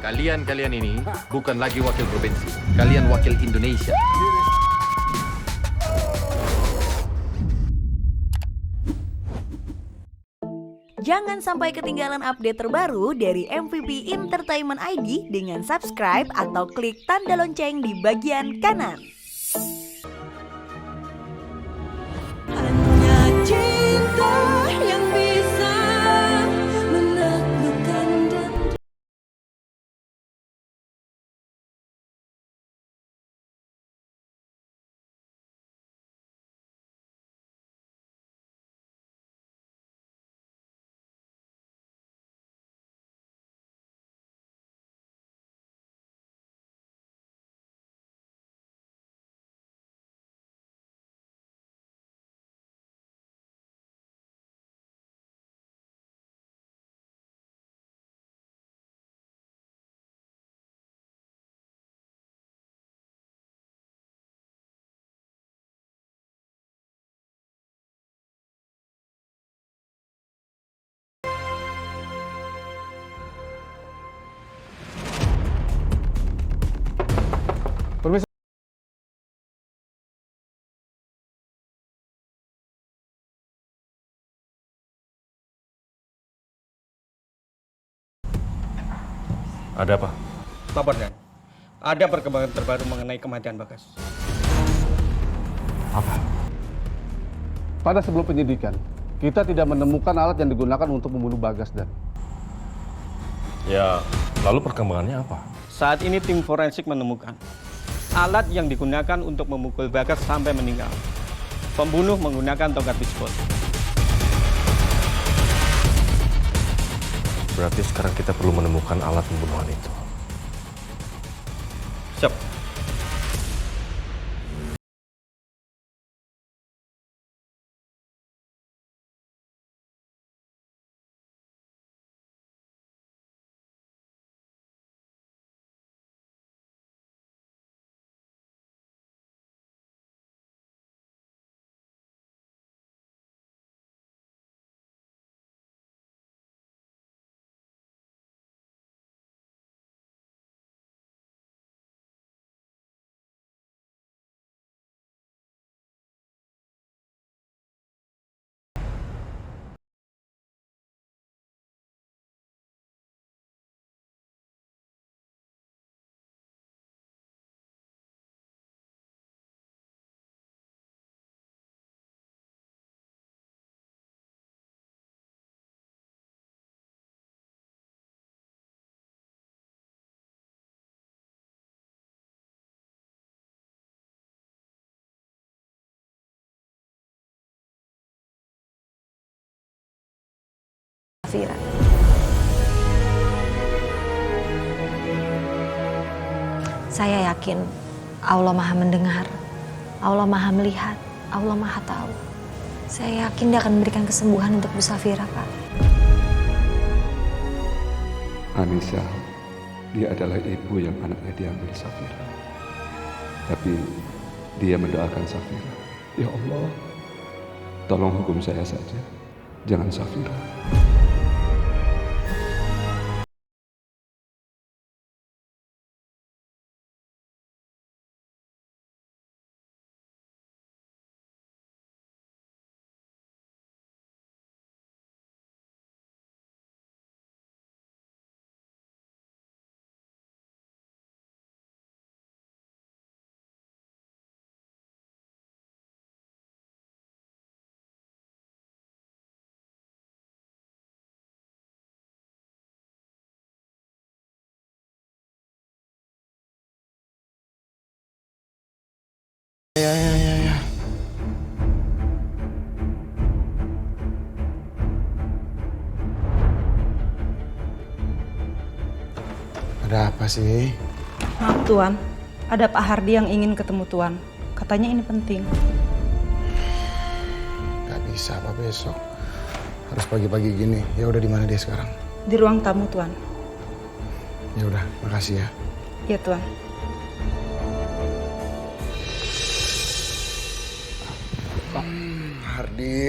Kalian ini bukan lagi wakil provinsi. Kalian wakil Indonesia. Jangan sampai ketinggalan update terbaru dari MVP Entertainment ID dengan subscribe atau klik tanda lonceng di bagian kanan. Hanya cinta yang bisa menaklukkan dan Permisi. Ada apa? Lapor Dan, ada perkembangan terbaru mengenai kematian Bagas. Apa? Pada sebelum penyidikan, kita tidak menemukan alat yang digunakan untuk membunuh Bagas, Dan. Ya, lalu perkembangannya apa? Saat ini tim forensik menemukan alat yang digunakan untuk memukul Bagas sampai meninggal. Pembunuh menggunakan tongkat baseball. Berarti sekarang kita perlu menemukan alat pembunuhan itu. Siap. Safira. Saya yakin Allah Maha mendengar, Allah Maha melihat, Allah Maha tahu. Saya yakin Dia akan memberikan kesembuhan untuk Bu Safira, Pak. Anissa, dia adalah ibu yang anaknya diambil Safira. Tapi dia mendoakan Safira. Ya Allah, tolong hukum saya saja, jangan Safira. Ya. Ada apa sih? Maaf Tuan, ada Pak Hardi yang ingin ketemu Tuan. Katanya ini penting. Gak bisa apa besok. Harus pagi-pagi gini. Ya udah, di mana dia sekarang? Di ruang tamu Tuan. Ya udah, makasih ya. Iya Tuan.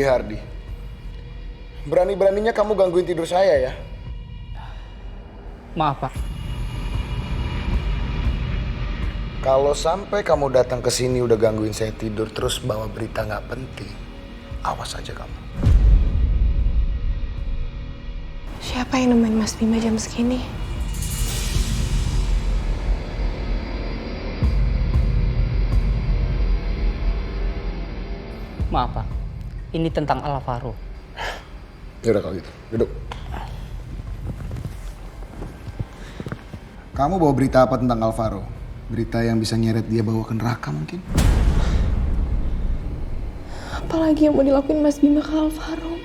Hardi. Berani-beraninya kamu gangguin tidur saya ya? Maaf, Pak. Kalau sampai kamu datang ke sini udah gangguin saya tidur terus bawa berita nggak penting, awas aja kamu. Siapa yang nemenin Mas Bima jam segini? Maaf, Pak. Ini tentang Alvaro. Yaudah kalau gitu, duduk. Kamu bawa berita apa tentang Alvaro? Berita yang bisa nyeret dia bawa ke neraka mungkin? Apalagi yang mau dilakuin Mas Bima ke Alvaro?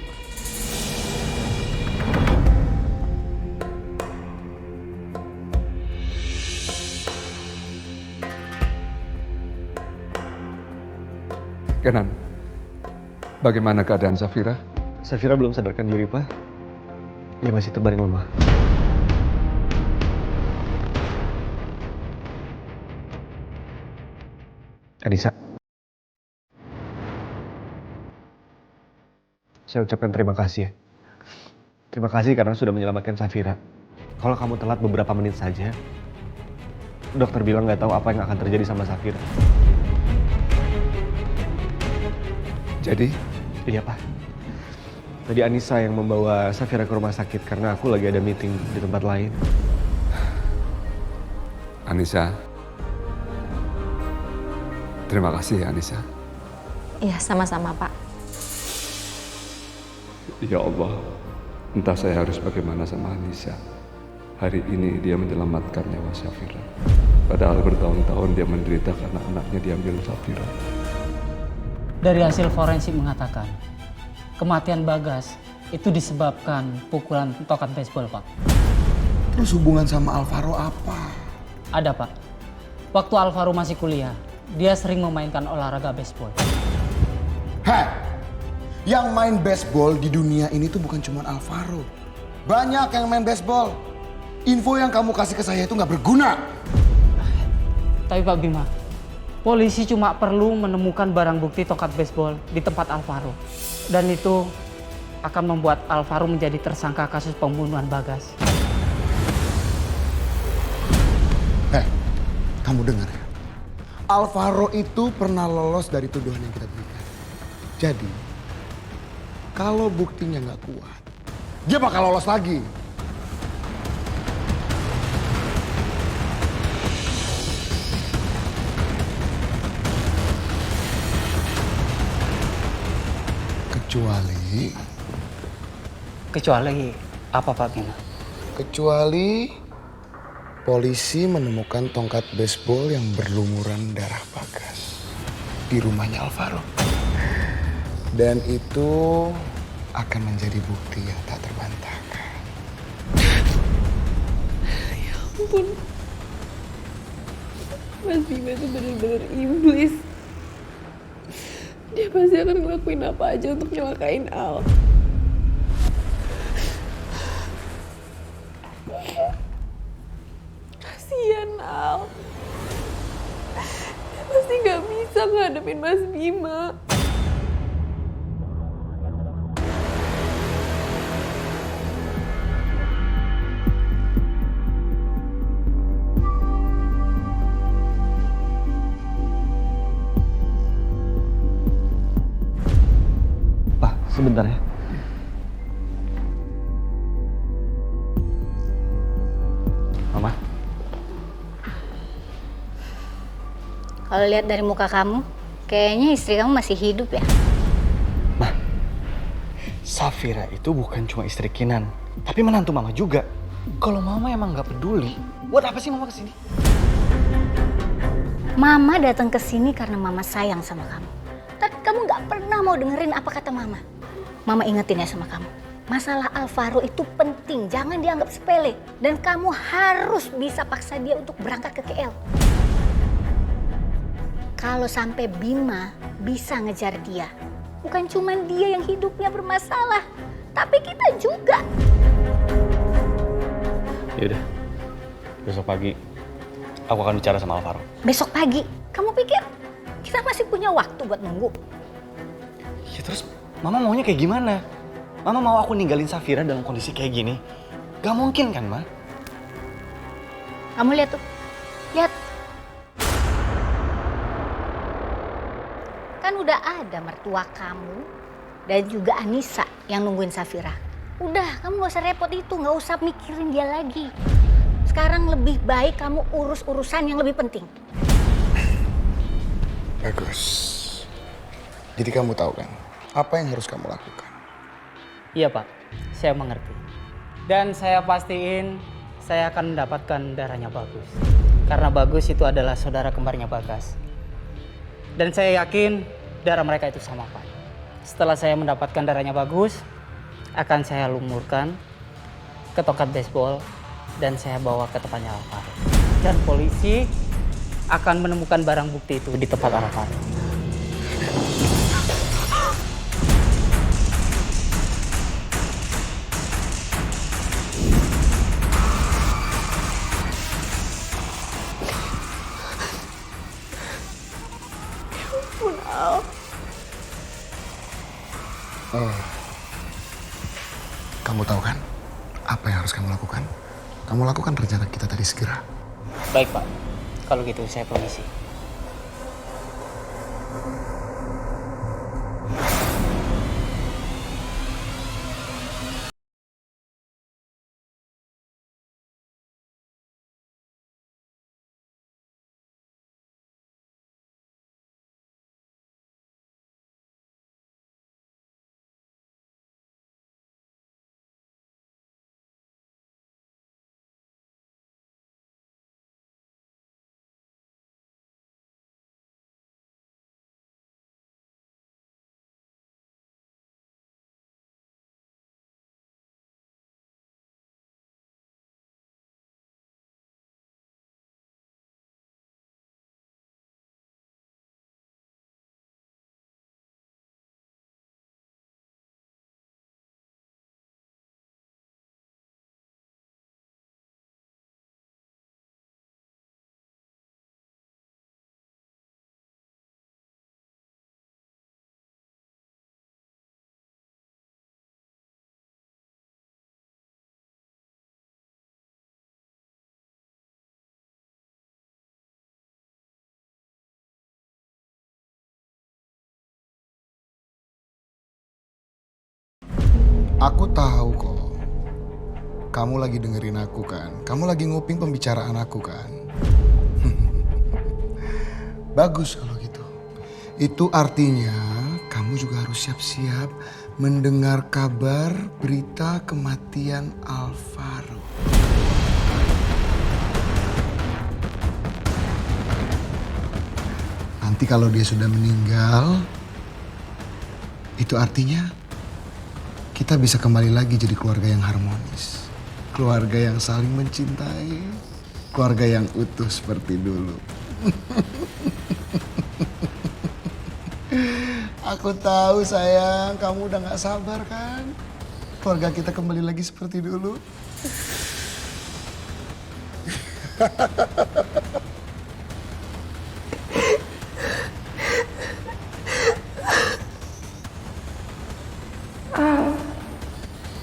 Kenan, bagaimana keadaan Safira? Safira belum sadarkan diri, Pak. Dia masih terbaring lemah. Anissa, saya ucapkan terima kasih ya. Terima kasih karena sudah menyelamatkan Safira. Kalau kamu telat beberapa menit saja, dokter bilang nggak tahu apa yang akan terjadi sama Safira. Jadi? Iya, Pak. Tadi Anissa yang membawa Safira ke rumah sakit karena aku lagi ada meeting di tempat lain. Anissa. Terima kasih ya Anissa. Iya, sama-sama, Pak. Ya Allah, entah saya harus bagaimana sama Anissa. Hari ini dia menyelamatkan nyawa Safira. Padahal bertahun-tahun dia menderita karena anaknya diambil Safira. Dari hasil forensik mengatakan, kematian Bagas itu disebabkan pukulan tokat baseball, Pak. Terus hubungan sama Alvaro apa? Ada, Pak. Waktu Alvaro masih kuliah, dia sering memainkan olahraga baseball. Heh, yang main baseball di dunia ini tuh bukan cuma Alvaro. Banyak yang main baseball. Info yang kamu kasih ke saya itu nggak berguna. Tapi Pak Bima, polisi cuma perlu menemukan barang bukti tokat baseball di tempat Alvaro. Dan itu akan membuat Alvaro menjadi tersangka kasus pembunuhan Bagas. Kamu dengar ya? Alvaro itu pernah lolos dari tuduhan yang kita berikan. Jadi, kalau buktinya nggak kuat, dia bakal lolos lagi. Kecuali apa, Pak Bima? Kecuali polisi menemukan tongkat baseball yang berlumuran darah Bagas di rumahnya Alvaro. Dan itu akan menjadi bukti yang tak terbantahkan. Ya ampun. Mas Bima itu benar-benar iblis. Dia pasti akan ngelakuin apa aja untuk nyelakain Al. Kasian Al. Dia pasti gak bisa ngadepin Mas Bima. Pak, sebentar ya. Mama. Kalau lihat dari muka kamu, kayaknya istri kamu masih hidup ya. Ma, Safira itu bukan cuma istri Kinan, tapi menantu Mama juga. Kalau Mama emang nggak peduli, buat apa sih Mama kesini? Mama datang ke sini karena Mama sayang sama kamu. Tapi kamu nggak pernah mau dengerin apa kata Mama. Mama ingetin ya sama kamu. Masalah Alvaro itu penting, jangan dianggap sepele. Dan kamu harus bisa paksa dia untuk berangkat ke KL. Kalau sampai Bima bisa ngejar dia, bukan cuma dia yang hidupnya bermasalah, tapi kita juga. Yaudah, besok pagi aku akan bicara sama Alvaro. Besok pagi? Kamu pikir kita masih punya waktu buat nunggu? Ya terus Mama maunya kayak gimana? Mama mau aku ninggalin Safira dalam kondisi kayak gini? Gak mungkin kan, Ma? Kamu lihat tuh, lihat. Kan udah ada mertua kamu dan juga Anissa yang nungguin Safira. Udah, kamu gak usah repot itu, gak usah mikirin dia lagi. Sekarang lebih baik kamu urus urusan yang lebih penting. Bagus. Jadi kamu tahu kan, apa yang harus kamu lakukan? Iya Pak, saya mengerti. Dan saya pastiin saya akan mendapatkan darahnya Bagus. Karena Bagus itu adalah saudara kembarnya Bagas. Dan saya yakin darah mereka itu sama Pak. Setelah saya mendapatkan darahnya Bagus, akan saya lumurkan ke tongkat baseball dan saya bawa ke tempatnya Alvaro. Dan polisi akan menemukan barang bukti itu di tempat Alvaro. Kamu tahu kan apa yang harus kamu lakukan? Kamu lakukan rencana kita tadi segera. Baik Pak, kalau gitu saya permisi. Aku tahu kok. Kamu lagi dengerin aku kan? Kamu lagi nguping pembicaraan aku kan? Bagus kalau gitu. Itu artinya kamu juga harus siap-siap mendengar kabar berita kematian Alvaro. Nanti kalau dia sudah meninggal, itu artinya kita bisa kembali lagi jadi keluarga yang harmonis. Keluarga yang saling mencintai. Keluarga yang utuh seperti dulu. Aku tahu sayang, kamu udah gak sabar kan? Keluarga kita kembali lagi seperti dulu.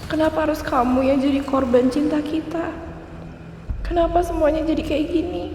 Kenapa harus kamu yang jadi korban cinta kita? Kenapa semuanya jadi kayak gini?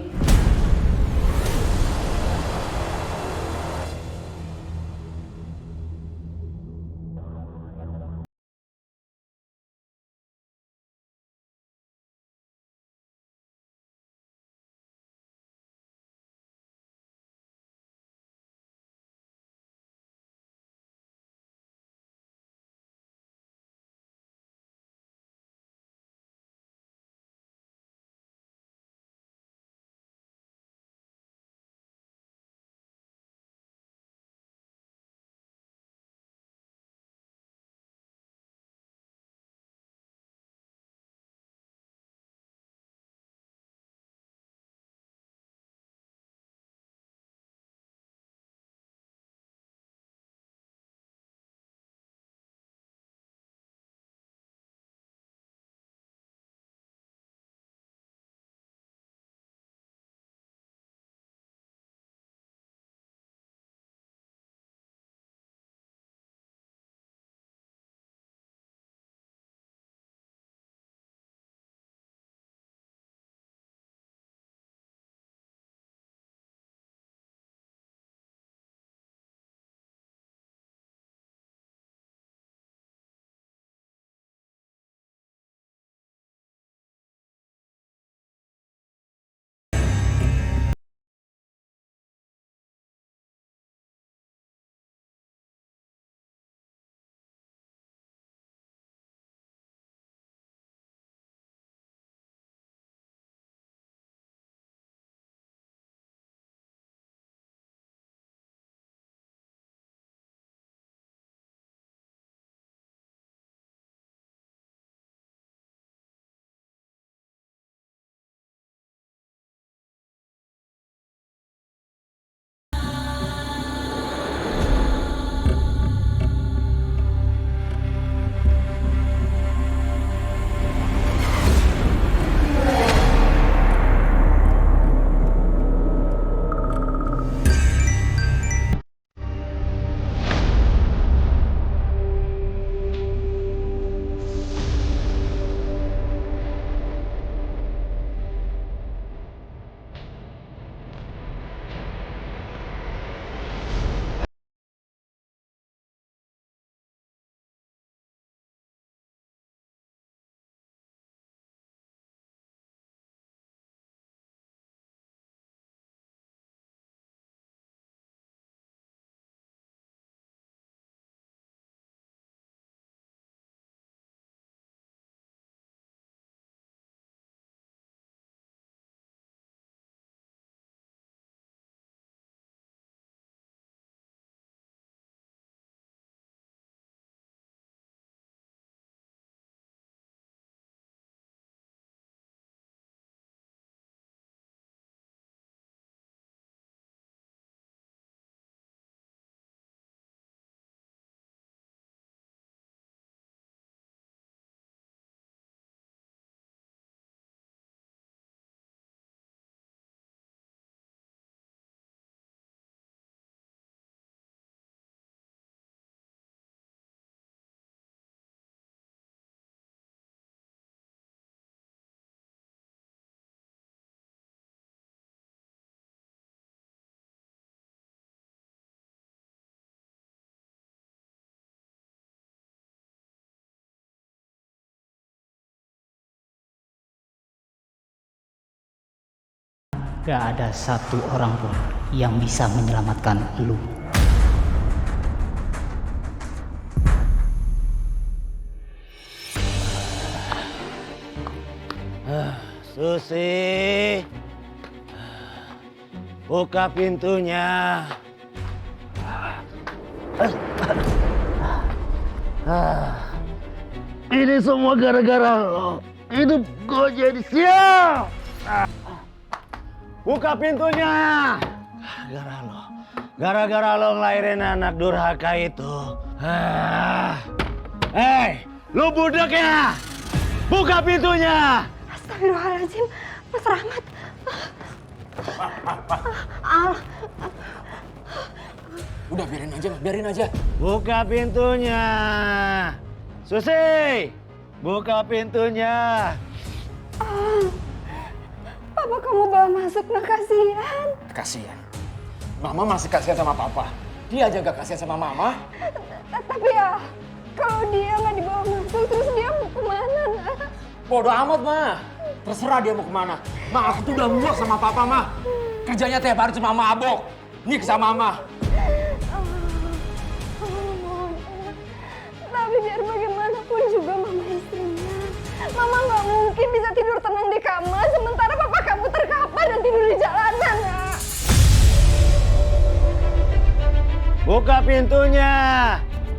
Gak ada satu orang pun yang bisa menyelamatkan lu. Susi, buka pintunya. Ini semua gara-gara lo. Hidup gue jadi sial. Buka pintunya. Gara lo. Gara-gara lo ngelahirin anak durhaka itu. Hei, lu budak ya? Buka pintunya. Astagfirullahaladzim, Mas Rahmat. Al. Udah biarin aja. Buka pintunya. Susi, buka pintunya. Papa kamu bawa masuk, nah kasihan. Kasihan. Mama masih kasihan sama papa. Dia aja gak kasihan sama mama. Tapi ya, kalau dia nggak dibawa masuk, terus dia mau kemana, nah? Bodoh amat, Ma. Terserah dia mau kemana. Ma, aku tuh udah muak sama papa, Ma. Kerjanya tiap hari cuma mabok. Nyiksa Mama. Tapi biar bagaimanapun juga mama istrinya. Mama nggak mungkin bisa tidur tenang di kamar sementara papa kamu terkapar dan tidur di jalanan, nak. Buka pintunya.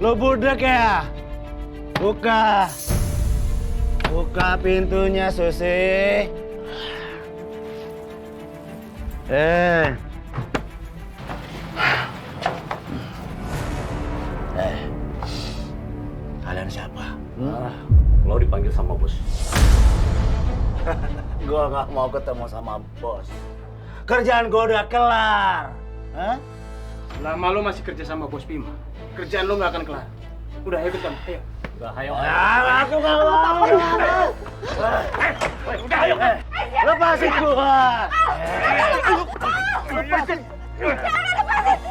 Lo budak ya? Buka. Buka pintunya, Susi. Kalian siapa? Lo dipanggil sama bos. Gua nggak mau ketemu sama bos. Kerjaan gua udah kelar. Hah? Lama lo masih kerja sama Bos Bima. Kerjaan lo nggak akan kelar. Udah, ayo ikut kami. Ayo. Udah, ayo. Aku nggak mau. Udah, ayo. Lepasin gua. Lepasin.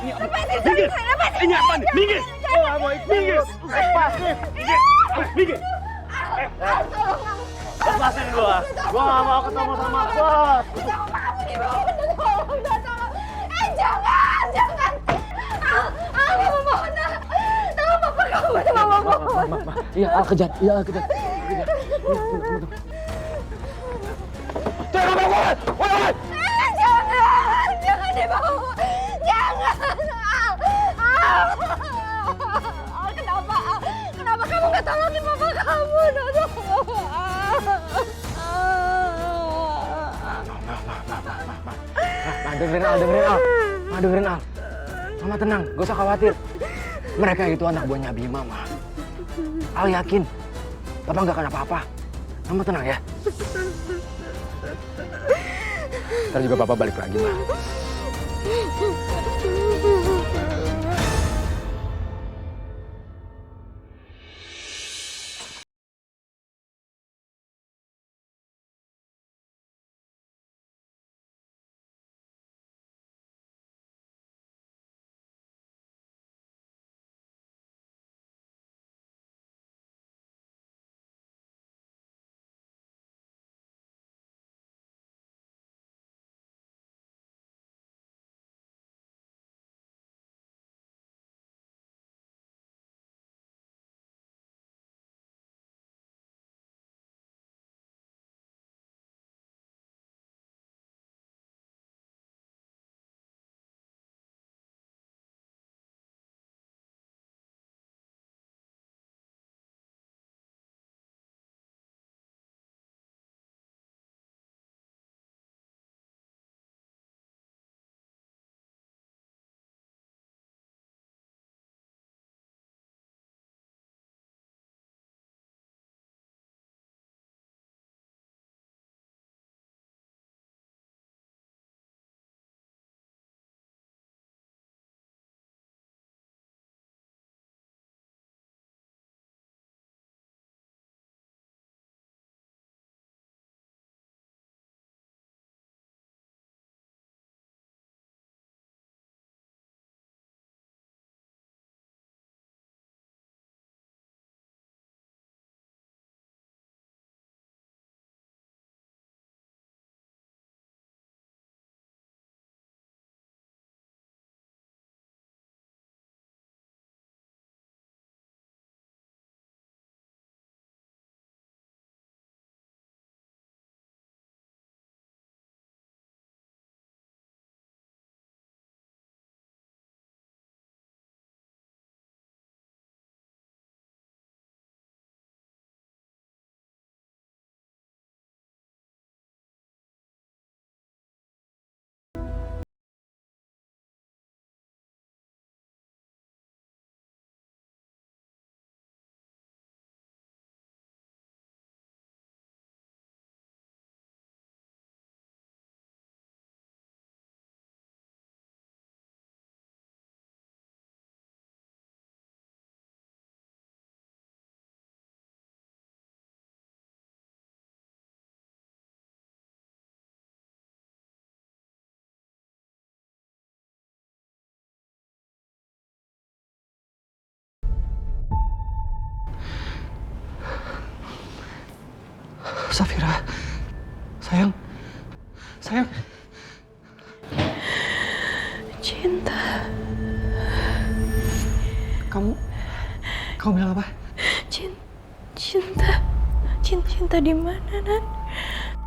Lepasin saya, lepasin. Ini apa nih? Minggir. Gua nggak mau ikut. Minggir. Lepasin. Minggir. Lepasin gua. Gua nggak mau ketemu sama bos. Jangan. Mama mohon, tolong papa kamu, mama mohon. Iya, Al kejat. Jangan bawa. Jangan dibawa. Jangan. Kenapa kamu nggak tolongin mama kamu? Dengerin Al. Mama tenang, gak usah khawatir. Mereka itu anak buahnya Bima, Ma. Al yakin, Papa gak akan apa-apa. Mama tenang ya. Ntar juga Papa balik lagi, Ma. Safira, sayang, sayang. Cinta. Kamu bilang apa? Cinta. Cinta di mana, Nan?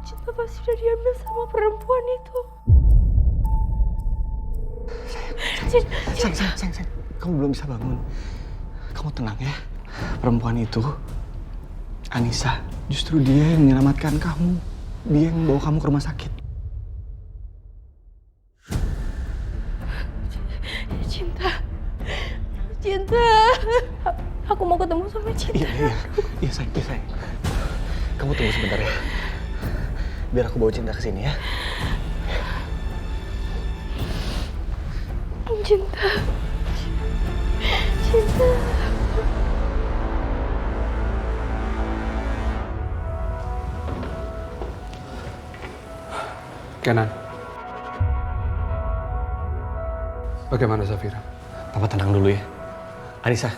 Cinta pasti udah diambil sama perempuan itu. Sayang. Kamu belum bisa bangun. Kamu tenang ya. Perempuan itu, Anissa, justru dia yang menyelamatkan kamu. Dia yang bawa kamu ke rumah sakit. Cinta. Aku mau ketemu sama Cinta. Iya sayang. Kamu tunggu sebentar ya. Biar aku bawa Cinta ke sini ya. Cinta. Kenan. Bagaimana Safira? Papa tenang dulu ya. Anissa.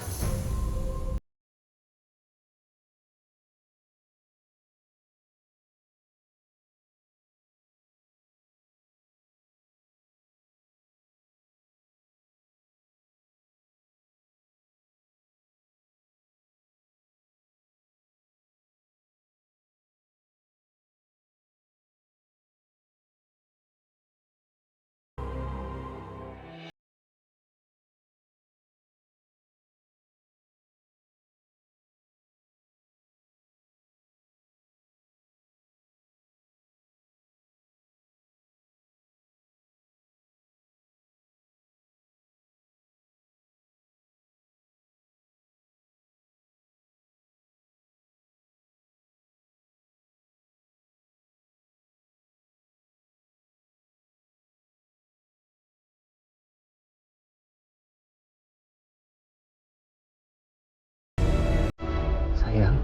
Sayang,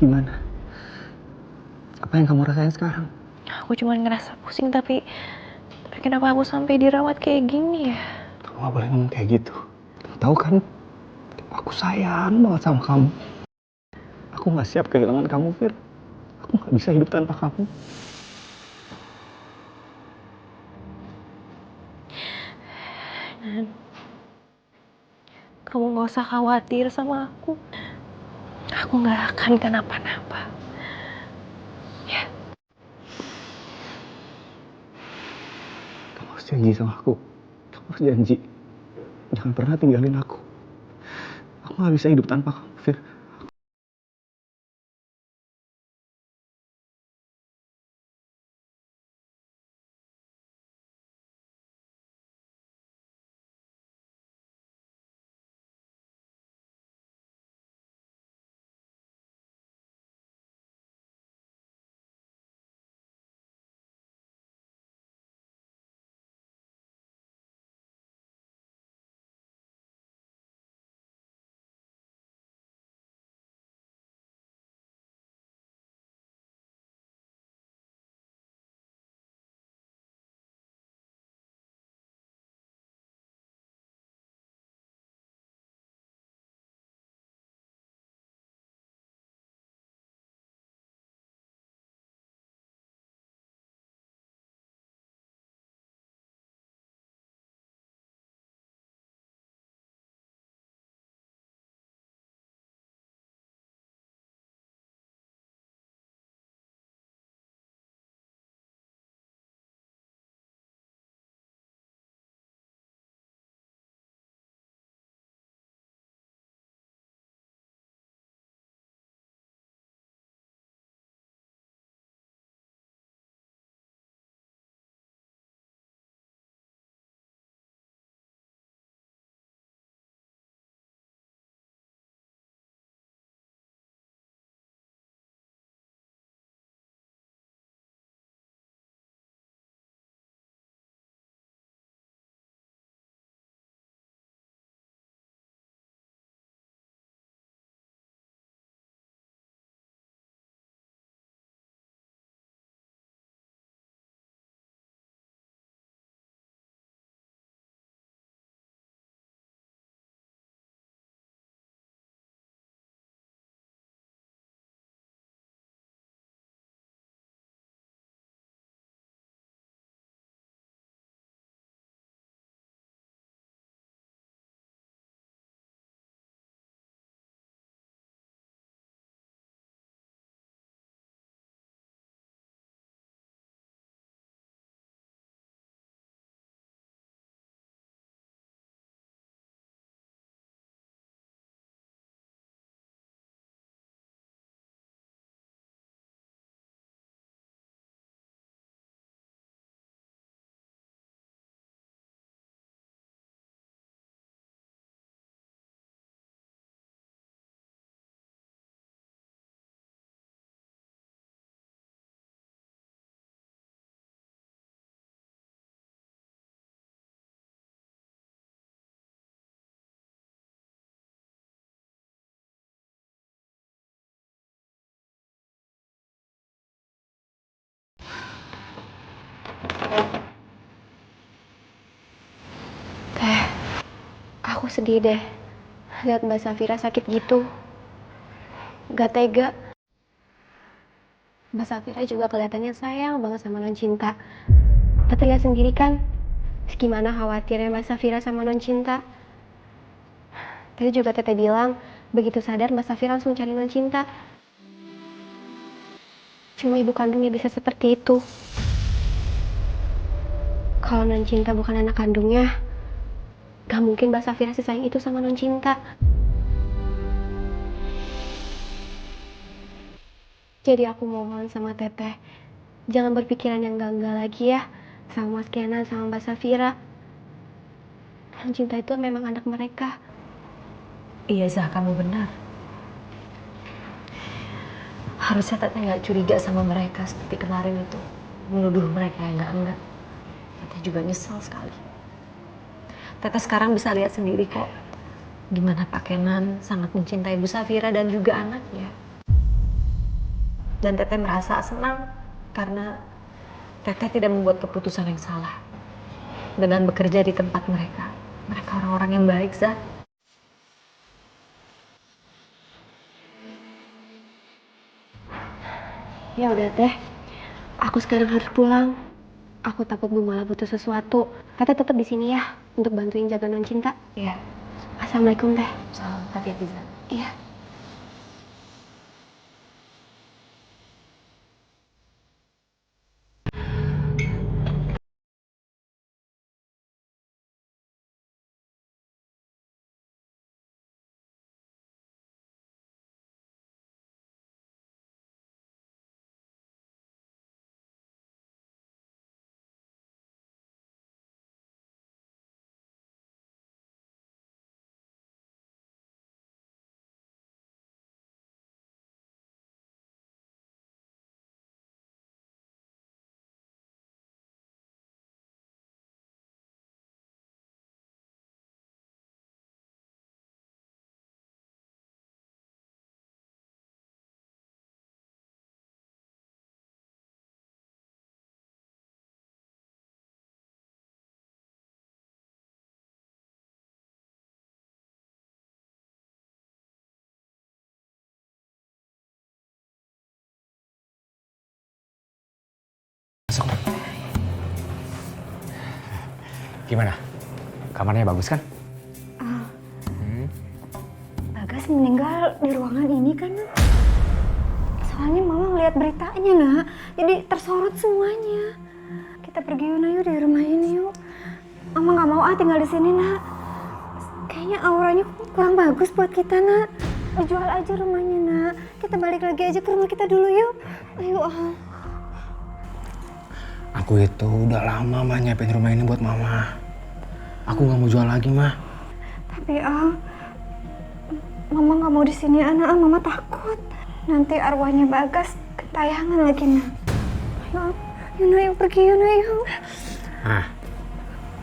gimana? Apa yang kamu rasain sekarang? Aku cuma ngerasa pusing tapi kenapa aku sampai dirawat kayak gini ya? Kamu gak boleh ngomong kayak gitu. Tahu kan, aku sayang banget sama kamu. Aku gak siap kehilangan kamu, Fir. Aku gak bisa hidup tanpa kamu. Dan kamu gak usah khawatir sama aku. Aku gak akan kenapa-napa. Ya. Kamu harus janji sama aku. Kamu harus janji. Jangan pernah tinggalin aku. Aku gak bisa hidup tanpa kamu, Fir. Aku sedih deh lihat Mbak Safira sakit gitu. Gak tega. Mbak Safira juga kelihatannya sayang banget sama Non Cinta. Tete lihat sendiri kan gimana khawatirnya Mbak Safira sama Non Cinta. Tadi juga Tete bilang begitu sadar Mbak Safira langsung cari Non Cinta. Cuma ibu kandungnya bisa seperti itu. Kalau Non Cinta bukan anak kandungnya, gak mungkin Mbak Safira sesayang itu sama Non Cinta. Jadi aku mohon sama Teteh, jangan berpikiran yang enggak-enggak lagi ya sama Mas Kenan sama Mbak Safira. Non Cinta itu memang anak mereka. Iya Zah, kamu benar. Harusnya Teteh nggak curiga sama mereka seperti kemarin itu. Menuduh mereka yang enggak. Teteh juga nyesal sekali. Teteh sekarang bisa lihat sendiri kok gimana Pak Kenan sangat mencintai Bu Safira dan juga anaknya. Dan Teteh merasa senang karena Teteh tidak membuat keputusan yang salah dengan bekerja di tempat mereka. Mereka orang-orang yang baik, Zah. Ya udah Teh, aku sekarang harus pulang. Aku takut Bu malah butuh sesuatu. Teteh tetap di sini ya untuk bantuin jaga Non Cinta. Iya. Assalamualaikum Teh. Salam, hati-hati Zah. Iya. Gimana? Kamarnya bagus kan? Bagas meninggal di ruangan ini kan, Nak? Soalnya Mama ngeliat beritanya, Nak. Jadi tersorot semuanya. Kita pergi yuk, Nak, yuk dari rumah ini yuk. Mama nggak mau tinggal di sini, Nak. Kayaknya auranya kurang bagus buat kita, Nak. Dijual aja rumahnya, Nak. Kita balik lagi aja ke rumah kita dulu yuk. Ayo, Aku itu udah lama mah nyiapin rumah ini buat Mama. Aku nggak mau jual lagi, Mah. Tapi Mama nggak mau di sini, anak. Mama takut nanti arwahnya Bagas ketayangan lagi, Nak. Ayo, Yuna, yuk pergi, Yuna, yuk.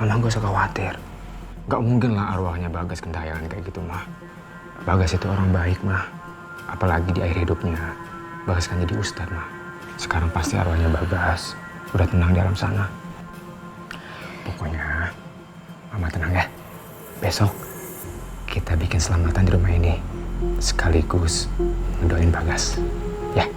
Mama gak usah khawatir. Gak mungkin lah arwahnya Bagas kentayangan kayak gitu, Mah. Bagas itu orang baik, Mah. Apalagi di akhir hidupnya, Bagas kan jadi ustadz, Mah. Sekarang pasti arwahnya Bagas udah tenang di alam sana. Pokoknya Mama tenang ya. Besok kita bikin selamatan di rumah ini sekaligus mendoain Bagas. Ya.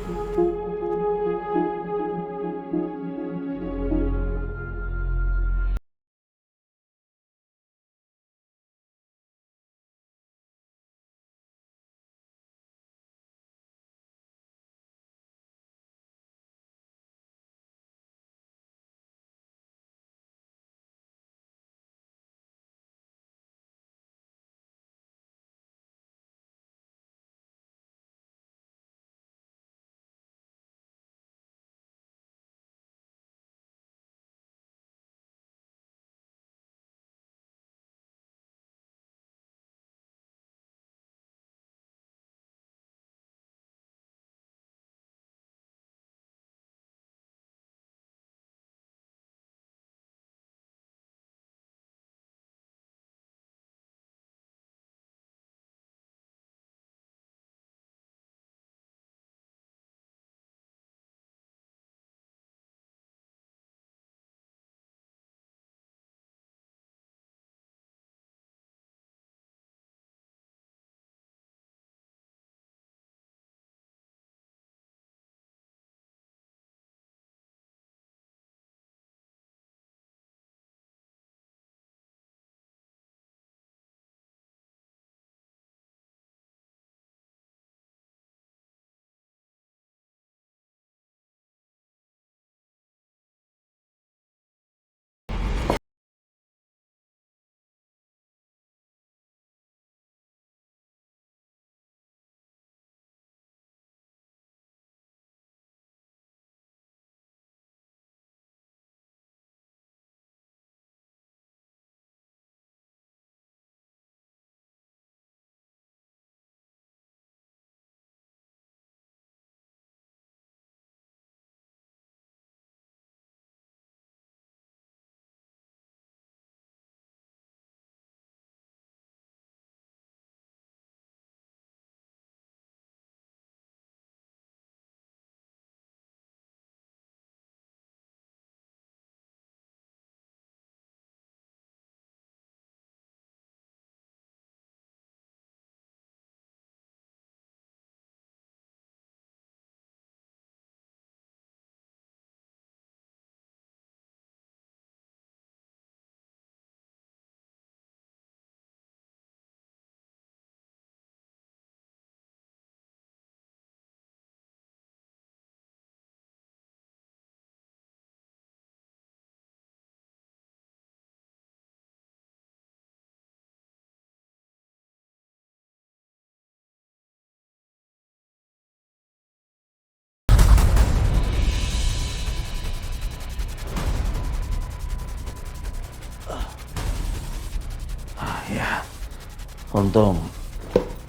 Untung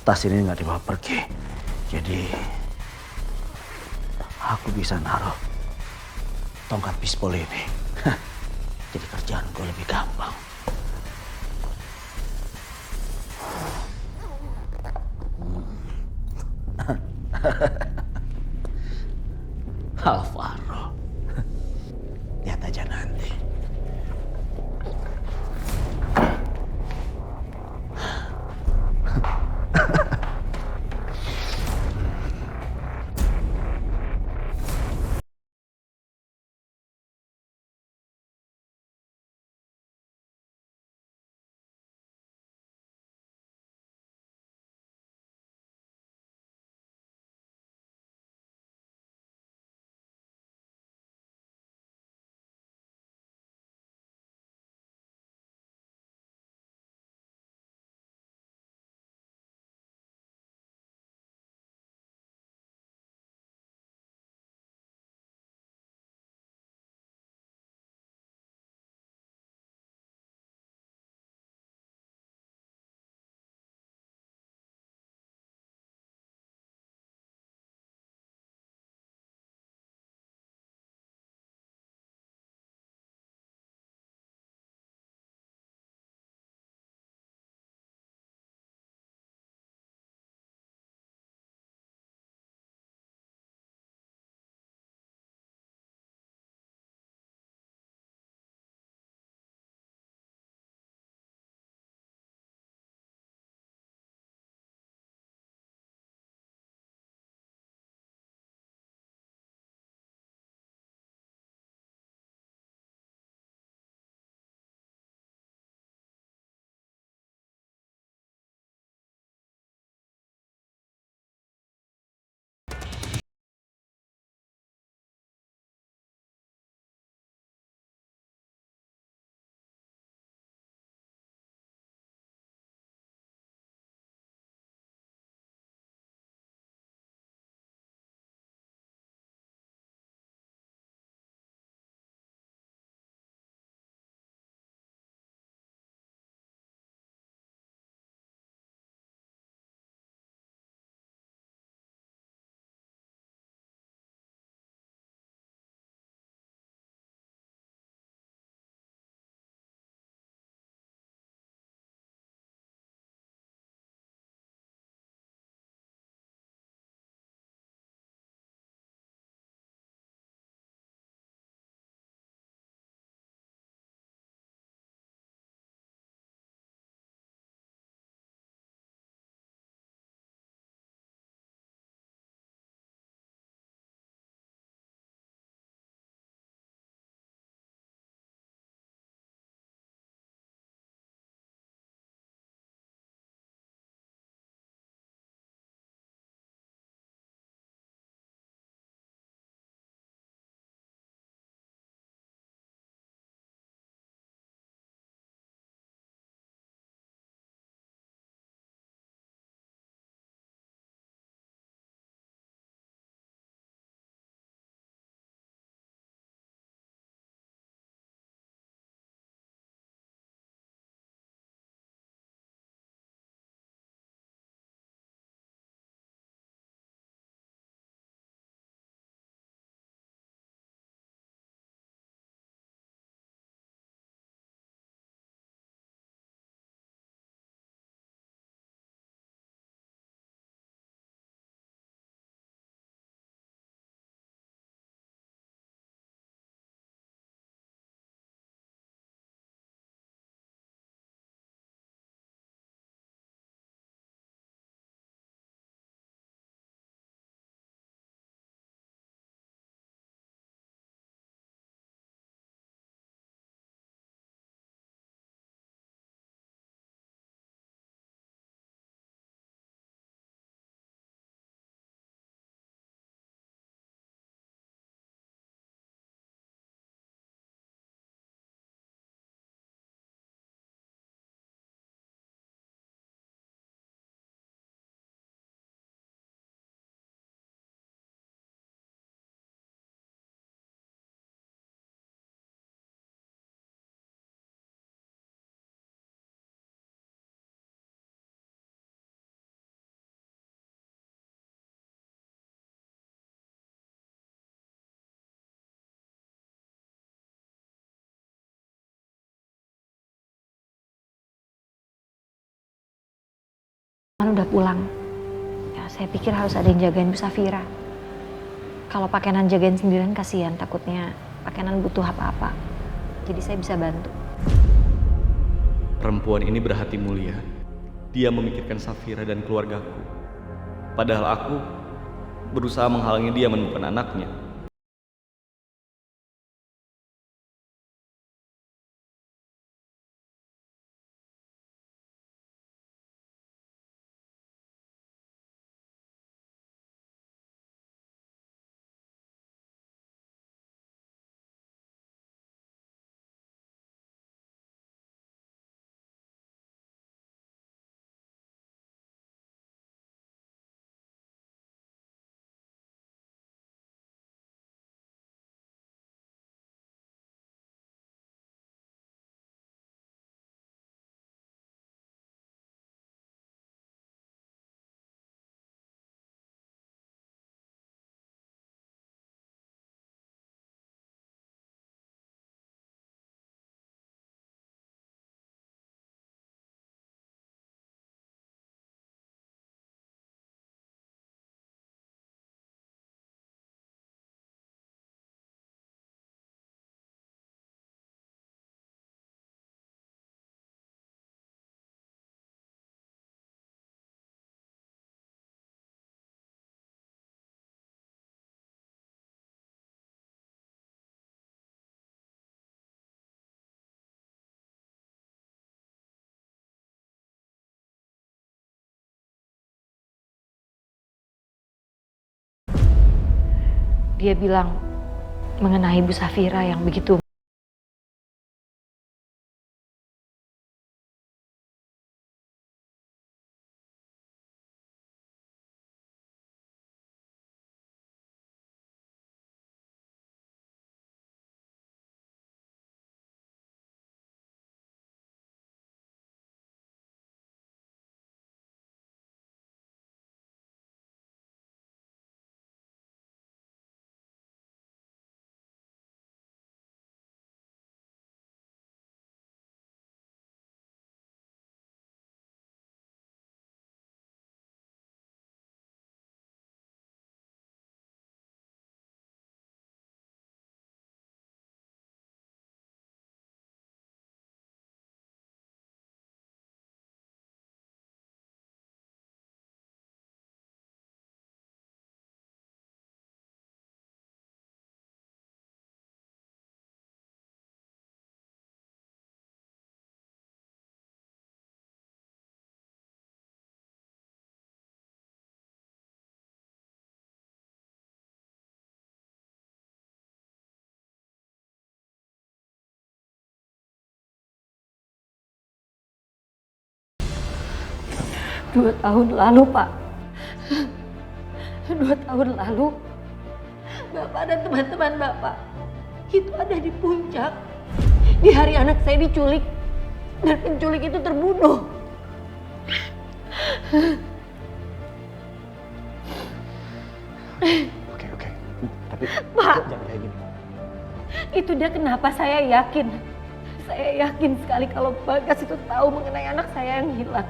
tas ini nggak dibawa pergi. Jadi aku bisa naruh tongkat pispol ini. Jadi kerjaanku lebih gampang. Alvaro, lihat aja nanti. Udah pulang. Ya, saya pikir harus ada yang jagain Bu Safira. Kalau Pak Kenan jagain sendirian kasihan, takutnya Pak Kenan butuh apa-apa. Jadi saya bisa bantu. Perempuan ini berhati mulia. Dia memikirkan Safira dan keluargaku. Padahal aku berusaha menghalangi dia menemukan anaknya. Dia bilang mengenai Bu Safira yang begitu. Dua tahun lalu, Pak. 2 tahun lalu, Bapak dan teman-teman Bapak itu ada di puncak. Di hari anak saya diculik, dan penculik itu terbunuh. Oke. Tapi Pak, jangan kayak gini. itu dia kenapa saya yakin. Saya yakin sekali kalau Bagas itu tahu mengenai anak saya yang hilang.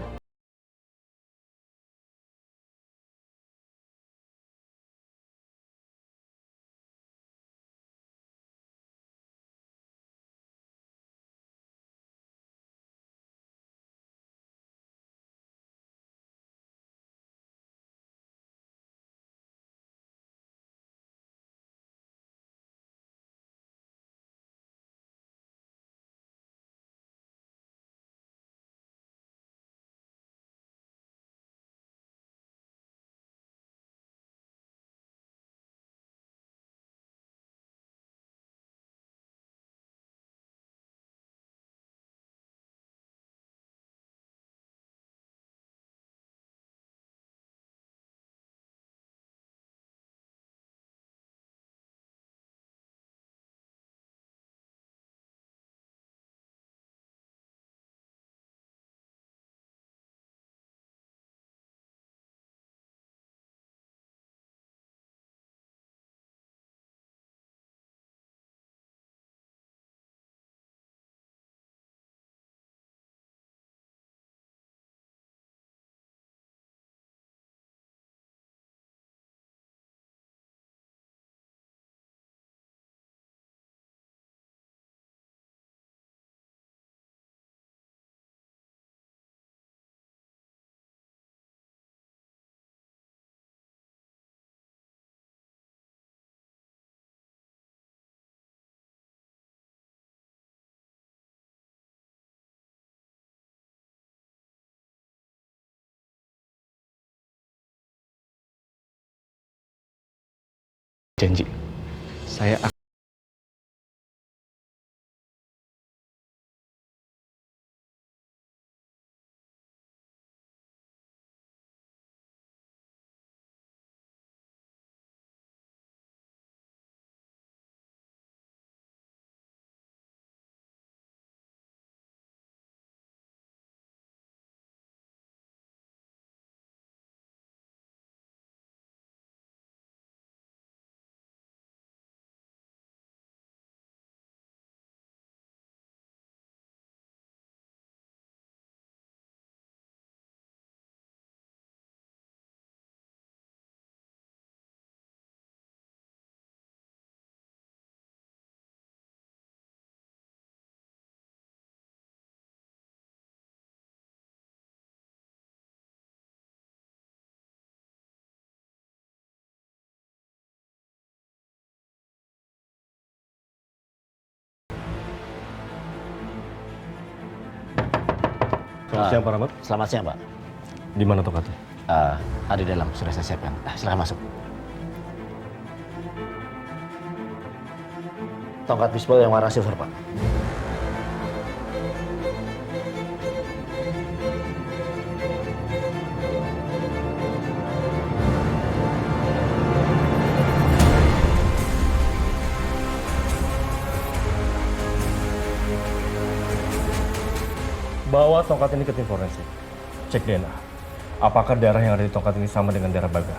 Janji, saya akan... Selamat siang Pak Rahmat. Selamat siang Pak. Di mana tongkatnya? Ada di dalam, sudah saya siapkan. Silakan masuk. Tongkat bisbol yang warna silver Pak. Bawa tongkat ini ke tim forensik. Cek DNA. Apakah darah yang ada di tongkat ini sama dengan darah Bagas?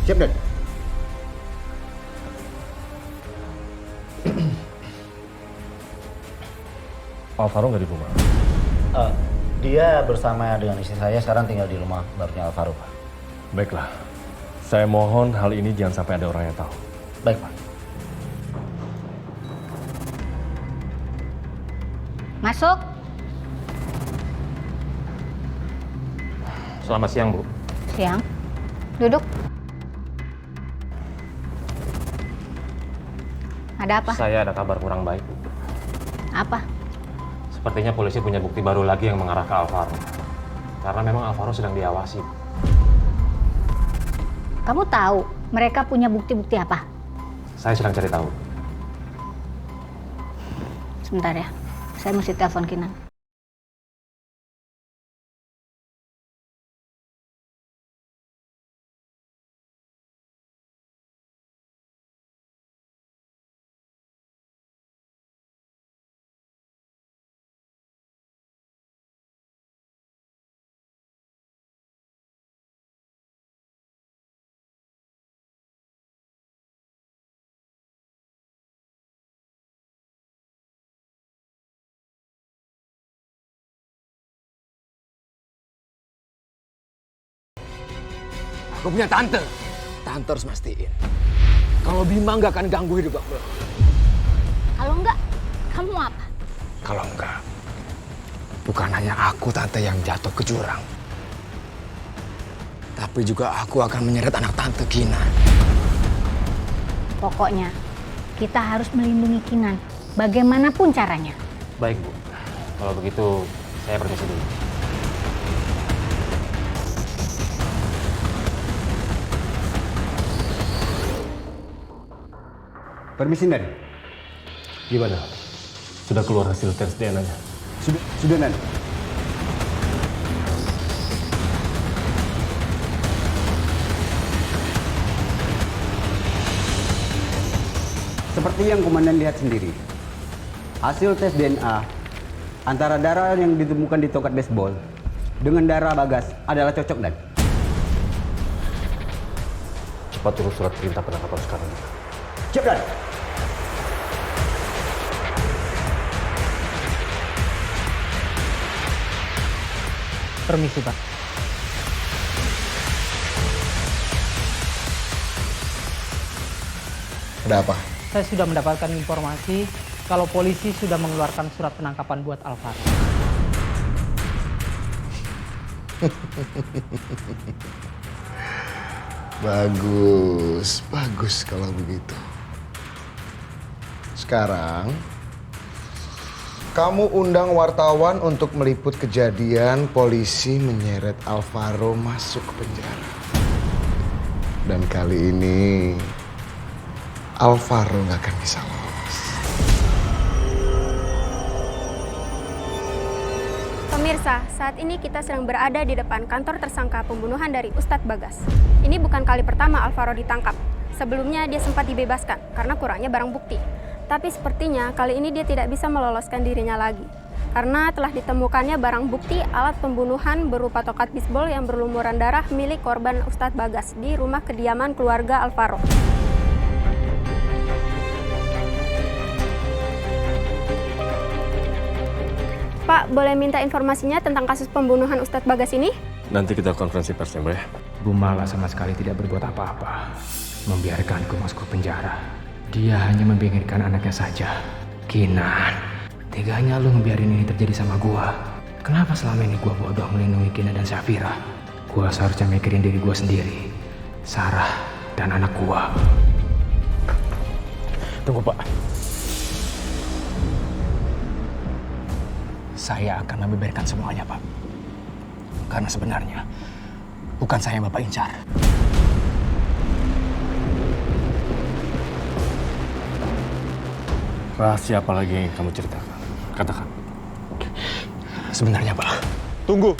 Siap, Dan. Alvaro nggak di rumah? Dia bersama dengan istri saya sekarang tinggal di rumah barunya Alvaro, Pak. Baiklah. Saya mohon hal ini jangan sampai ada orang yang tahu. Baik, Pak. Masuk. Selamat siang, Bu. Siang. Duduk. Ada apa? Saya ada kabar kurang baik, Bu. Apa? Sepertinya polisi punya bukti baru lagi yang mengarah ke Alvaro. Karena memang Alvaro sedang diawasi. Kamu tahu mereka punya bukti-bukti apa? Saya sedang cari tahu. Sebentar ya. Saya mesti telepon Kinan. Aku punya tante. Tante harus mastiin kalau Bima nggak akan ganggu hidup aku. Kalau enggak, kamu apa? Kalau enggak, bukan hanya aku tante yang jatuh ke jurang, tapi juga aku akan menyeret anak tante Kinan. Pokoknya kita harus melindungi Kinan bagaimanapun caranya. Baik, Bu. Kalau begitu, saya permisi dulu. Permisi, Dan. Gimana? Sudah keluar hasil tes DNA-nya? Sudah, Dan. Seperti yang Komandan lihat sendiri, hasil tes DNA antara darah yang ditemukan di tongkat baseball dengan darah Bagas adalah cocok, Dan. Cepat turun surat perintah penangkapan sekarang. Siap, Dan. Permisi, Pak. Ada apa? Saya sudah mendapatkan informasi kalau polisi sudah mengeluarkan surat penangkapan buat Alvaro. Bagus, bagus kalau begitu. Sekarang, kamu undang wartawan untuk meliput kejadian polisi menyeret Alvaro masuk ke penjara. Dan kali ini, Alvaro nggak akan bisa lolos. Pemirsa, saat ini kita sedang berada di depan kantor tersangka pembunuhan dari Ustadz Bagas. Ini bukan kali pertama Alvaro ditangkap. Sebelumnya dia sempat dibebaskan karena kurangnya barang bukti. Tapi sepertinya kali ini dia tidak bisa meloloskan dirinya lagi. Karena telah ditemukannya barang bukti alat pembunuhan berupa tokat bisbol yang berlumuran darah milik korban Ustadz Bagas di rumah kediaman keluarga Alvaro. Pak, boleh minta informasinya tentang kasus pembunuhan Ustadz Bagas ini? Nanti kita konferensi pers ya, Mbak. Bu Mala sama sekali tidak berbuat apa-apa. Membiarkanku masuk ke penjara. Dia hanya memikirkan anaknya saja. Kinan, teganya lu ngebiarin ini terjadi sama gua. Kenapa selama ini gua bodoh melindungi Kinan dan Safira? Gua seharusnya mikirin diri gua sendiri, Sarah, dan anak gua. Tunggu, Pak. Saya akan membeberkan semuanya, Pak. Karena sebenarnya bukan saya yang Bapak incar. Rahasia apa lagi yang kamu ceritakan? Katakan. Sebenarnya, Pak. Tunggu.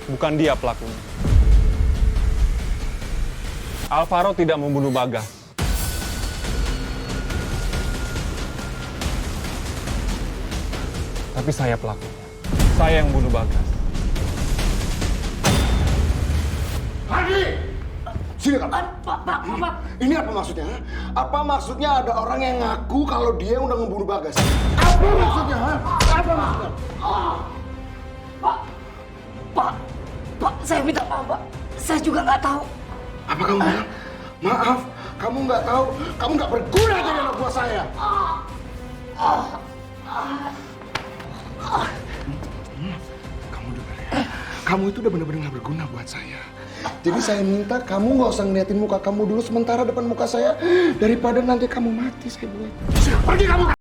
Bukan dia pelakunya. Alvaro tidak membunuh Bagas. Tapi saya pelakunya. Saya yang bunuh Bagas. Lagi! Sini kamu. Pak. Ini apa maksudnya? Apa maksudnya ada orang yang ngaku kalau dia udah ngebunuh Bagas? Apa maksudnya? Apa maksudnya? Pak, saya minta maaf, Pak. Saya juga nggak tahu. Apa kamu bilang? Maaf, kamu nggak tahu. Kamu nggak berguna jadi anak buah saya. Kamu dengar ya? Kamu itu udah benar-benar nggak berguna buat saya. Jadi saya minta kamu nggak usah ngeliatin muka kamu dulu sementara depan muka saya, daripada nanti kamu mati saya buat. Pergi kamu.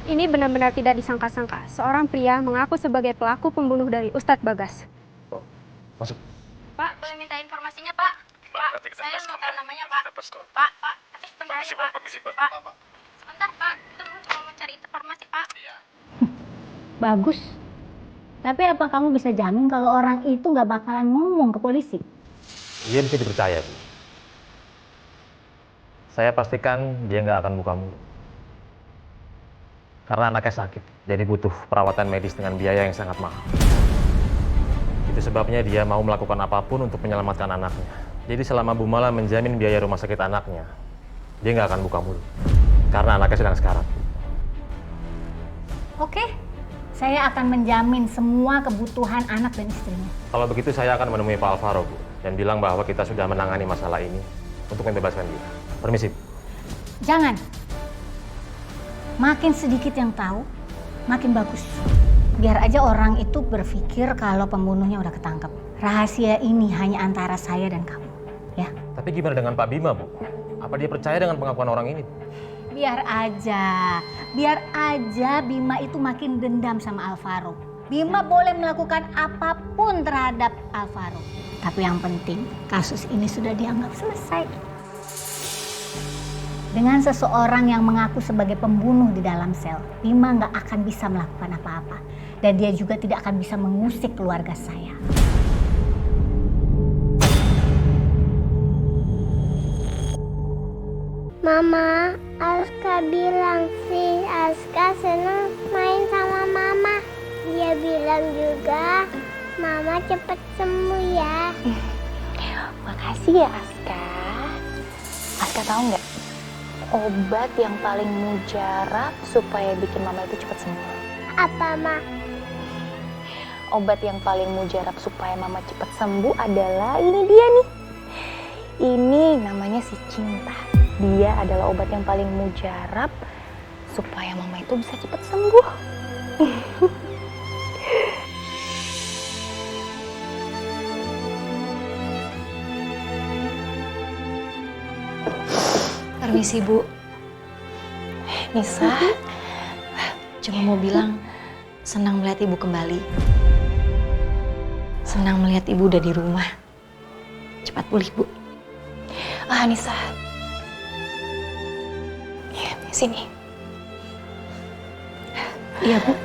Ini benar-benar tidak disangka-sangka. Seorang pria mengaku sebagai pelaku pembunuh dari Ustadz Bagas. Masuk. Pak, boleh minta informasinya, Pak? Pak, saya mau tahu namanya, Pak. Pak, sebentar, Pak. Pak, sebentar, Pak. Tunggu, cuma mau cari informasi, Pak. Bagus. Tapi apa kamu bisa jamin kalau orang itu nggak bakalan ngomong ke polisi? Dia bisa dipercaya, Bu. Saya pastikan dia nggak akan buka mulut. Karena anaknya sakit, jadi butuh perawatan medis dengan biaya yang sangat mahal. Itu sebabnya dia mau melakukan apapun untuk menyelamatkan anaknya. Jadi selama Bu Mala menjamin biaya rumah sakit anaknya, dia nggak akan buka mulut. Karena anaknya sedang sekarat. Oke, saya akan menjamin semua kebutuhan anak dan istrinya. Kalau begitu saya akan menemui Pak Alvaro, Bu. Dan bilang bahwa kita sudah menangani masalah ini untuk membebaskan dia. Permisi. Jangan. Makin sedikit yang tahu, makin bagus. Biar aja orang itu berpikir kalau pembunuhnya udah ketangkep. Rahasia ini hanya antara saya dan kamu, ya. Tapi gimana dengan Pak Bima, Bu? Apa dia percaya dengan pengakuan orang ini? Biar aja Bima itu makin dendam sama Alvaro. Bima boleh melakukan apapun terhadap Alvaro. Tapi yang penting, kasus ini sudah dianggap selesai. Dengan seseorang yang mengaku sebagai pembunuh di dalam sel, Bima nggak akan bisa melakukan apa-apa. Dan dia juga tidak akan bisa mengusik keluarga saya. Mama, Aska bilang sih Aska senang main sama Mama. Dia bilang juga Mama cepet sembuh ya. Makasih ya Aska. Aska tahu nggak? Obat yang paling mujarab supaya bikin Mama itu cepat sembuh. Apa, Ma? obat yang paling mujarab supaya mama cepat sembuh adalah ini dia nih. Ini namanya si cinta. Dia adalah obat yang paling mujarab supaya mama itu bisa cepat sembuh. Permisi, Bu. Nisa, Cuma mau bilang, senang melihat Ibu kembali. Senang melihat Ibu udah di rumah. Cepat pulih, Bu. Nisa. Ya, sini. Iya, Bu.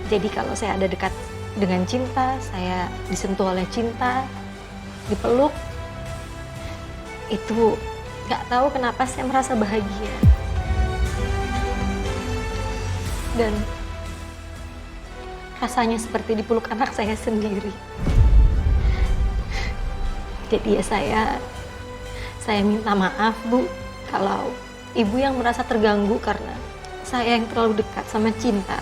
Jadi kalau saya ada dekat dengan cinta, saya disentuh oleh cinta, dipeluk, itu nggak tahu kenapa saya merasa bahagia. Dan rasanya seperti dipeluk anak saya sendiri. Jadi ya saya minta maaf, Bu, kalau Ibu yang merasa terganggu karena saya yang terlalu dekat sama cinta.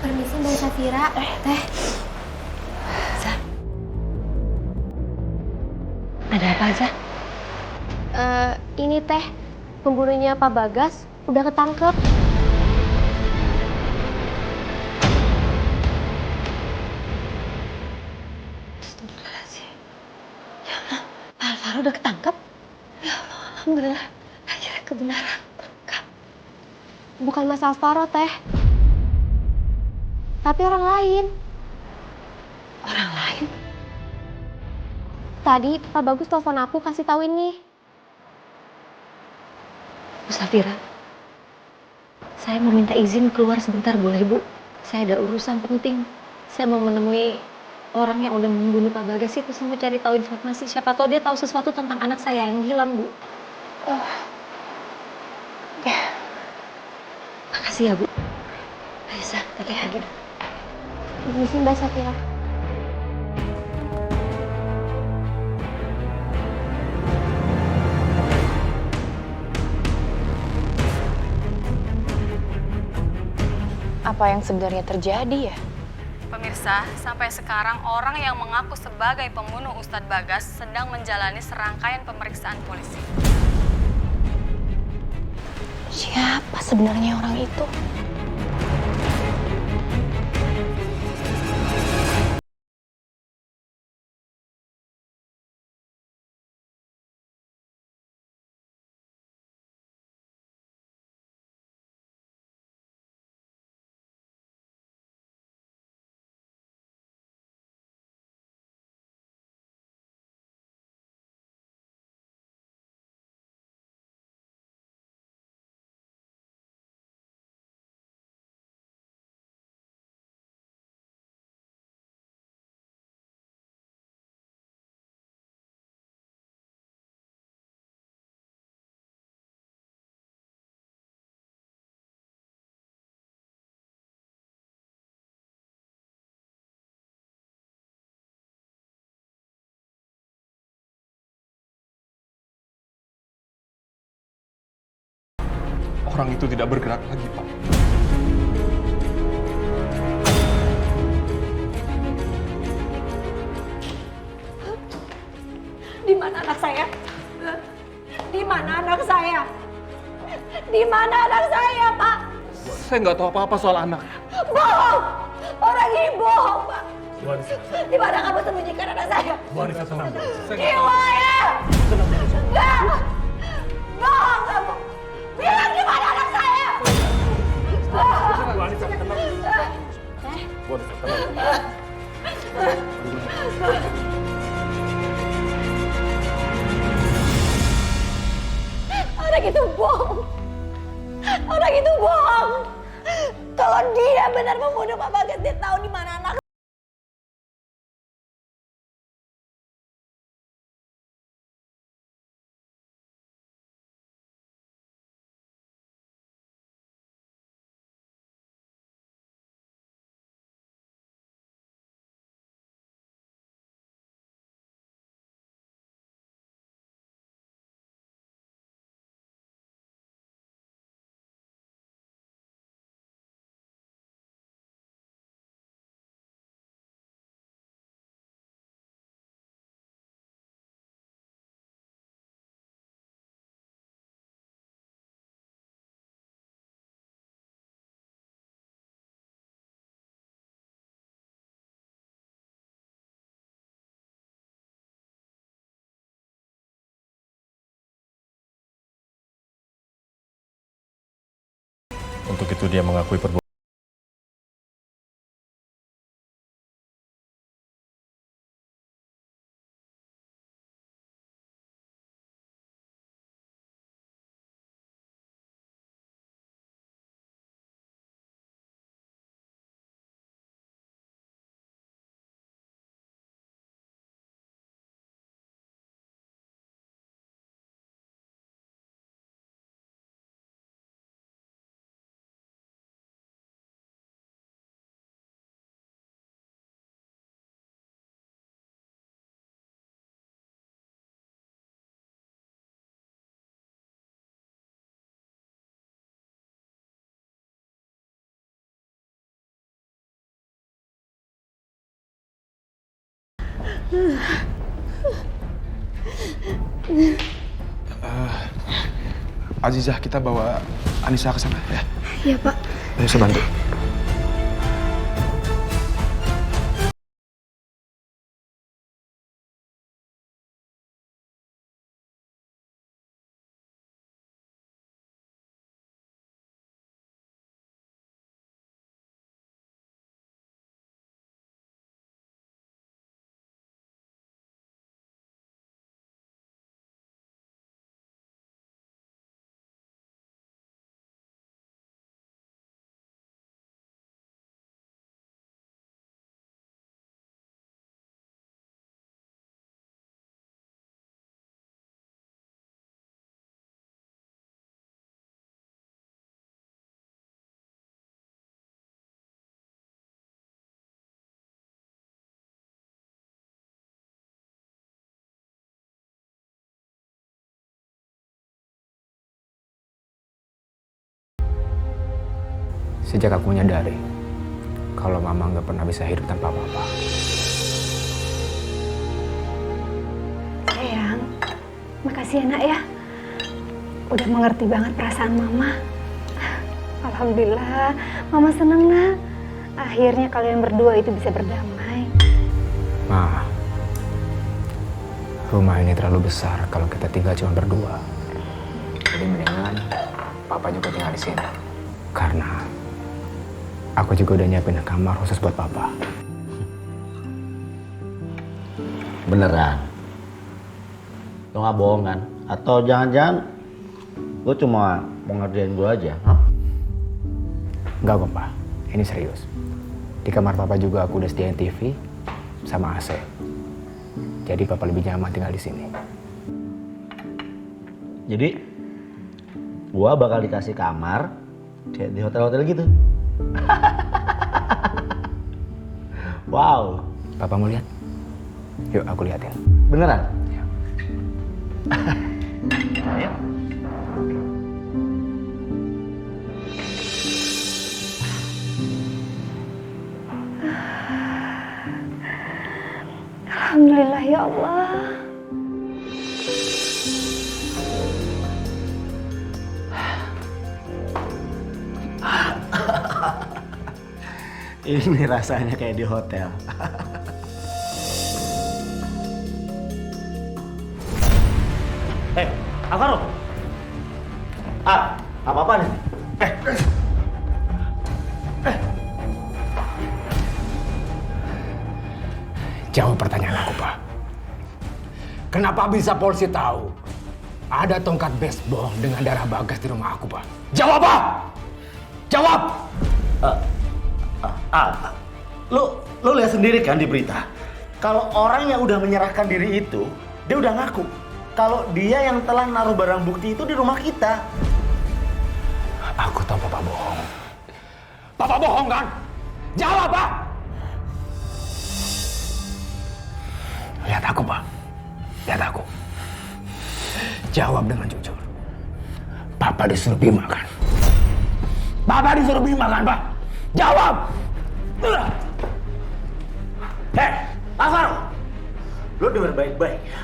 Permisi Mbak Safira. Teh. Ada apa, Zah? Ini teh, pembunuhnya Pak Bagas udah ketangkep. Alvaro udah ketangkap? Ya Allah, alhamdulillah. Akhirnya kebenaran terungkap. Bukan Mas Alvaro, Teh. Tapi orang lain. Orang lain? Tadi Pak Bagus telepon aku kasih tahu ini. Bu Safira, saya mau minta izin keluar sebentar, boleh Bu? Saya ada urusan penting. Saya mau menemui orang yang udah membunuh Pak Bagas itu. Saya mau cari tahu informasi. Siapa tahu dia tahu sesuatu tentang anak saya yang hilang, Bu. Ya. Makasih ya, Bu. Ayo, Sa, kita pergi. Permisi, Mbak Safira. Apa yang sebenarnya terjadi ya? Pemirsa, sampai sekarang orang yang mengaku sebagai pembunuh Ustadz Bagas sedang menjalani serangkaian pemeriksaan polisi. Siapa sebenarnya orang itu? Orang itu tidak bergerak lagi, Pak. Di mana anak saya? Di mana anak saya? Di mana anak saya, Pak? Saya nggak tahu apa-apa soal anak. Bohong! Orang ini bohong, Pak. Bu Anissa. Di mana kamu sembunyikan anak saya? Bu Anissa, tenang. Gimana? Enggak! Bohong kamu! Bilang di mana anak saya? Bu Anissa, tenang. Bu Anissa, tenang. Orang itu bohong. Orang itu bohong. Kalau dia benar membunuh Pak Bagas, dia tahu di mana anak. Untuk itu dia mengakui perbuatan. Azizah, kita bawa Anissa ke sana ya. Iya, Pak. Ayo saya bantu. Sejak aku menyadari kalau mama nggak pernah bisa hidup tanpa papa. Sayang, makasih ya nak ya. Udah mengerti banget perasaan mama. Alhamdulillah, mama seneng nak. Akhirnya kalian berdua itu bisa berdamai. Ma, rumah ini terlalu besar kalau kita tinggal cuma berdua. Jadi mendingan papa juga tinggal di sini. Karena aku juga udah nyiapin kamar khusus buat papa. Beneran? Lo nggak bohong kan? Atau jangan-jangan lo cuma mau ngerjain gue aja? Huh? Enggak kok, Pak. Ini serius. Di kamar papa juga aku udah sediain TV sama AC. Jadi papa lebih nyaman tinggal di sini. Jadi gua bakal dikasih kamar kayak di hotel-hotel gitu. Wow. Papa mau lihat? Yuk aku liatin. Beneran? Ya. Ayo. Alhamdulillah ya Allah. Ini rasanya kayak di hotel. Alvaro. Apa-apaan ini? Jawab pertanyaan aku, Pak. Kenapa bisa polisi tahu ada tongkat baseball dengan darah Bagas di rumah aku, Pak? Jawab, Pak! Jawab! Lo lihat sendiri kan di berita. Kalau orang yang udah menyerahkan diri itu, dia udah ngaku kalau dia yang telah naruh barang bukti itu di rumah kita. Aku tahu Papa bohong. Papa bohong kan? Jawab, Pak! Lihat aku, Pak. Lihat aku. Jawab dengan jujur. Papa disuruh Bima kan? Papa disuruh Bima kan, Pak? Jawab! Hei, Alvaro! Lo denger baik-baik ya.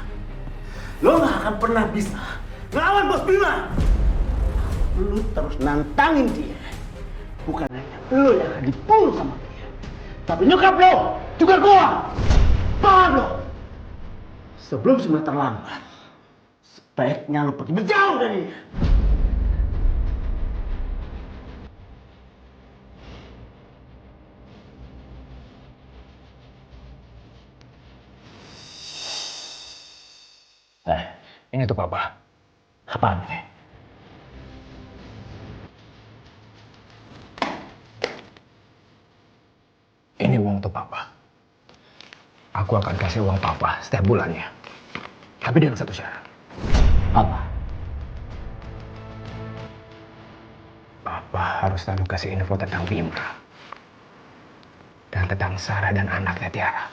Lo gak akan pernah bisa ngelawan Bos Bima. Lo terus nantangin dia. Bukan hanya lo yang akan dipukul sama dia, tapi nyokap lo juga gua. Paham lo? Sebelum semua terlambat, sebaiknya lo pergi menjauh dari dia. Ini tuh Papa. Apaan ini? Ini uang untuk Papa. Aku akan kasih uang Papa setiap bulannya. Tapi dengan satu syarat. Apa? Papa harus selalu kasih info tentang Bima. Dan tentang Sarah dan anaknya Tiara.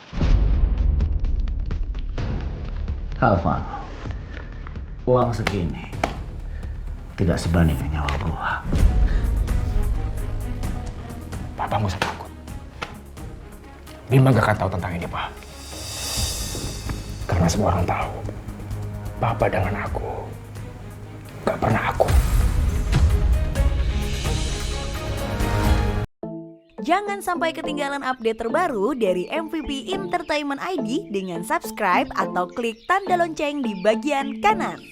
Alvaro, uang segini tidak sebanding dengan nyawa gua. Papa nggak usah takut. Bima gak akan tahu tentang ini, Pak. Karena semua orang tahu, Papa dengan aku gak pernah aku. Jangan sampai ketinggalan update terbaru dari MVP Entertainment ID dengan subscribe atau klik tanda lonceng di bagian kanan.